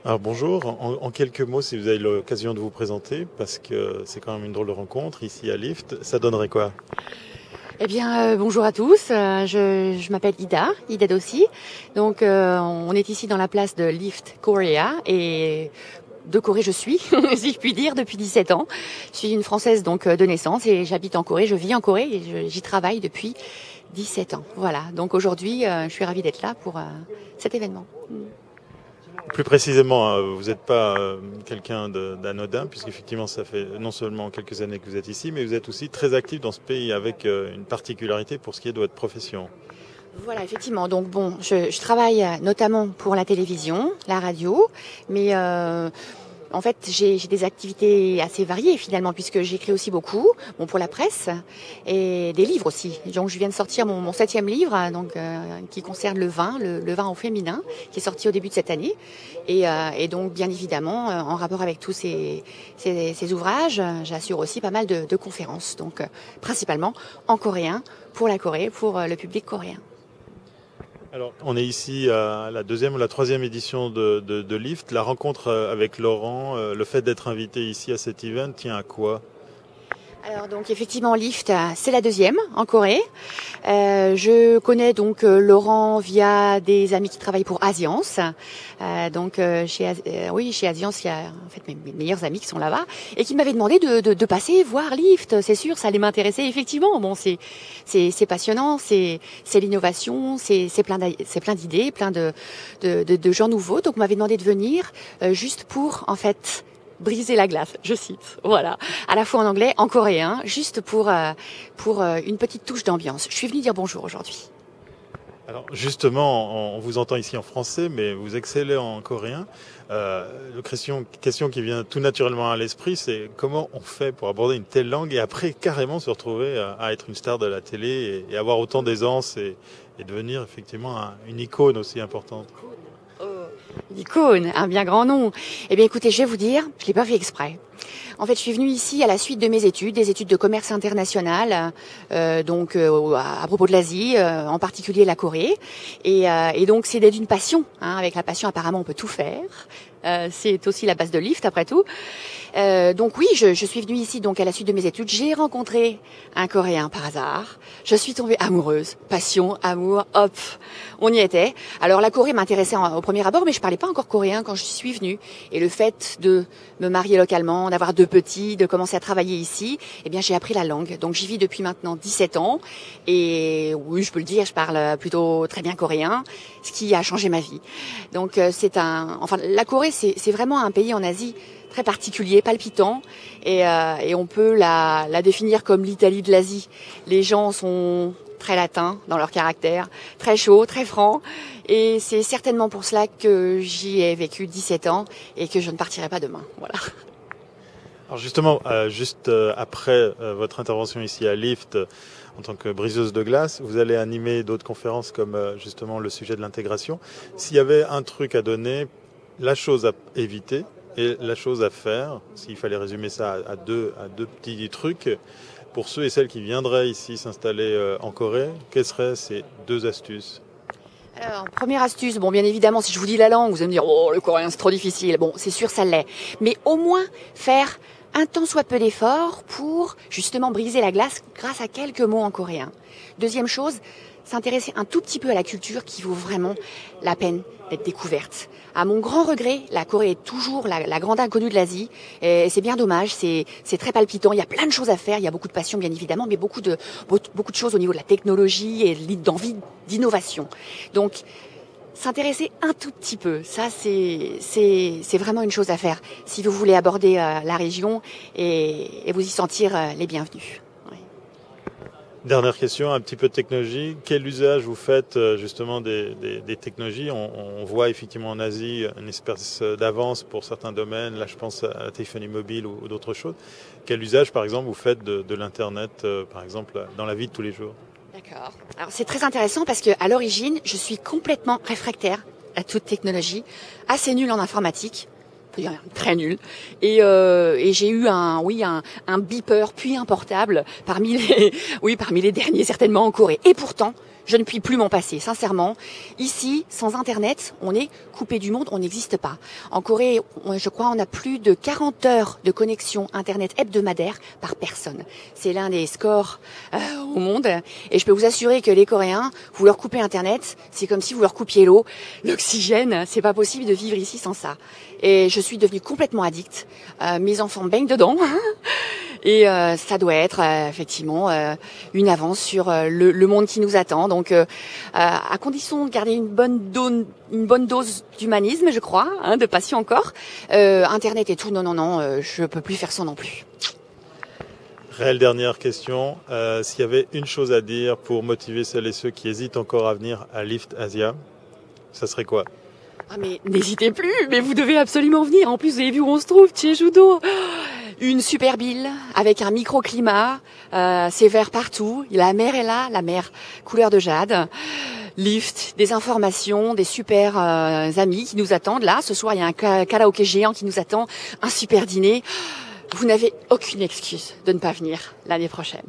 Alors bonjour, en quelques mots, si vous avez l'occasion de vous présenter, parce que c'est quand même une drôle de rencontre ici à Lift, ça donnerait quoi? Eh bien, bonjour à tous. Je m'appelle Ida Dossi. Donc, on est ici dans la place de Lift Korea et de Corée je suis, si je puis dire, depuis 17 ans. Je suis une Française donc de naissance et j'habite en Corée. Je vis en Corée et j'y travaille depuis 17 ans. Voilà. Donc aujourd'hui, je suis ravie d'être là pour cet événement. Plus précisément, vous n'êtes pas quelqu'un d'anodin, puisqu'effectivement ça fait non seulement quelques années que vous êtes ici, mais vous êtes aussi très actif dans ce pays avec une particularité pour ce qui est de votre profession. Voilà, effectivement. Donc bon, je travaille notamment pour la télévision, la radio, mais en fait j'ai des activités assez variées finalement puisque j'écris aussi beaucoup, bon pour la presse et des livres aussi. Donc je viens de sortir mon 7e livre, donc qui concerne le vin, le vin au féminin, qui est sorti au début de cette année, et donc bien évidemment en rapport avec tous ces ouvrages, j'assure aussi pas mal de conférences, donc principalement en coréen pour la Corée, pour le public coréen. Alors, on est ici à la deuxième ou la troisième édition de Lift. La rencontre avec Laurent, le fait d'être invité ici à cet event tient à quoi? Alors donc effectivement Lift, c'est la deuxième en Corée. Je connais donc Laurent via des amis qui travaillent pour Asiance. Chez Asiance, il y a en fait mes meilleurs amis qui sont là-bas et qui m'avaient demandé de passer voir Lift. C'est sûr, ça allait m'intéresser effectivement. Bon, c'est passionnant, c'est l'innovation, c'est plein d'idées, plein de gens nouveaux. Donc on m'avait demandé de venir juste pour en fait briser la glace, je cite. Voilà, à la fois en anglais, en coréen, juste pour une petite touche d'ambiance. Je suis venue dire bonjour aujourd'hui. Alors justement, on vous entend ici en français, mais vous excellez en coréen. Question qui vient tout naturellement à l'esprit, c'est comment on fait pour aborder une telle langue et après carrément se retrouver à être une star de la télé et avoir autant d'aisance et devenir effectivement une icône aussi importante. Une icône, un bien grand nom. Eh bien écoutez, je vais vous dire, je l'ai pas fait exprès. En fait, je suis venue ici à la suite de mes études, des études de commerce international, à propos de l'Asie, en particulier la Corée. Et donc c'est d'une passion. Avec la passion, apparemment, on peut tout faire. C'est aussi la base de Lift, après tout. Donc oui, je suis venue ici donc à la suite de mes études. J'ai rencontré un Coréen par hasard. Je suis tombée amoureuse. Passion, amour, hop, on y était. Alors la Corée m'intéressait au premier abord, mais je parlais pas encore coréen quand je suis venue. Et le fait de me marier localement, d'avoir 2 petits, de commencer à travailler ici, eh bien j'ai appris la langue. Donc j'y vis depuis maintenant 17 ans. Et oui, je peux le dire, je parle plutôt très bien coréen, ce qui a changé ma vie. Donc la Corée, c'est vraiment un pays en Asie très particulier, palpitant, et on peut la définir comme l'Italie de l'Asie. Les gens sont très latins dans leur caractère, très chauds, très francs, et c'est certainement pour cela que j'y ai vécu 17 ans et que je ne partirai pas demain. Voilà. Alors justement, après votre intervention ici à Lift, en tant que briseuse de glace, vous allez animer d'autres conférences comme justement le sujet de l'intégration. S'il y avait un truc à donner, la chose à éviter et la chose à faire, s'il fallait résumer ça à deux petits trucs, pour ceux et celles qui viendraient ici s'installer en Corée, quelles seraient ces 2 astuces? Alors, première astuce, bon, bien évidemment, si je vous dis la langue, vous allez me dire, oh, le coréen, c'est trop difficile. Bon, c'est sûr, ça l'est. Mais au moins, faire un tant soit peu d'efforts pour, justement, briser la glace grâce à quelques mots en coréen. Deuxième chose, s'intéresser un tout petit peu à la culture qui vaut vraiment la peine d'être découverte. À mon grand regret, la Corée est toujours la grande inconnue de l'Asie, et c'est bien dommage, c'est très palpitant, il y a plein de choses à faire, il y a beaucoup de passion bien évidemment, mais beaucoup de choses au niveau de la technologie et d'envie d'innovation. Donc, s'intéresser un tout petit peu, ça c'est vraiment une chose à faire si vous voulez aborder la région et vous y sentir les bienvenus. Dernière question, un petit peu de technologie. Quel usage vous faites justement des technologies? On voit effectivement en Asie une espèce d'avance pour certains domaines. Là, je pense à la téléphonie mobile ou d'autres choses. Quel usage, par exemple, vous faites de l'Internet, par exemple, dans la vie de tous les jours? D'accord. Alors c'est très intéressant parce que à l'origine, je suis complètement réfractaire à toute technologie, assez nulle en informatique. Très nul. Et j'ai eu un beeper puis un portable parmi les derniers certainement en Corée. Et pourtant, Je ne puis plus m'en passer, sincèrement. Ici, sans Internet, on est coupé du monde, on n'existe pas. En Corée, je crois, on a plus de 40 heures de connexion Internet hebdomadaire par personne. C'est l'un des scores au monde. Et je peux vous assurer que les Coréens, vous leur coupez Internet, c'est comme si vous leur coupiez l'eau, l'oxygène. C'est pas possible de vivre ici sans ça. Et je suis devenue complètement addict. Mes enfants baignent dedans. Et ça doit être effectivement une avance sur le monde qui nous attend. Donc, à condition de garder une bonne dose d'humanisme, je crois, de passion encore. Internet et tout, non, je peux plus faire ça non plus. Réelle dernière question. S'il y avait une chose à dire pour motiver celles et ceux qui hésitent encore à venir à Lift Asia, ça serait quoi? Ah mais n'hésitez plus, mais vous devez absolument venir. En plus, vous avez vu où on se trouve, Jeju-do. Une superbe île avec un microclimat, c'est vert partout. La mer est là, la mer couleur de jade. Lift, des informations, des super amis qui nous attendent là. Ce soir, il y a un karaoké géant qui nous attend, un super dîner. Vous n'avez aucune excuse de ne pas venir l'année prochaine.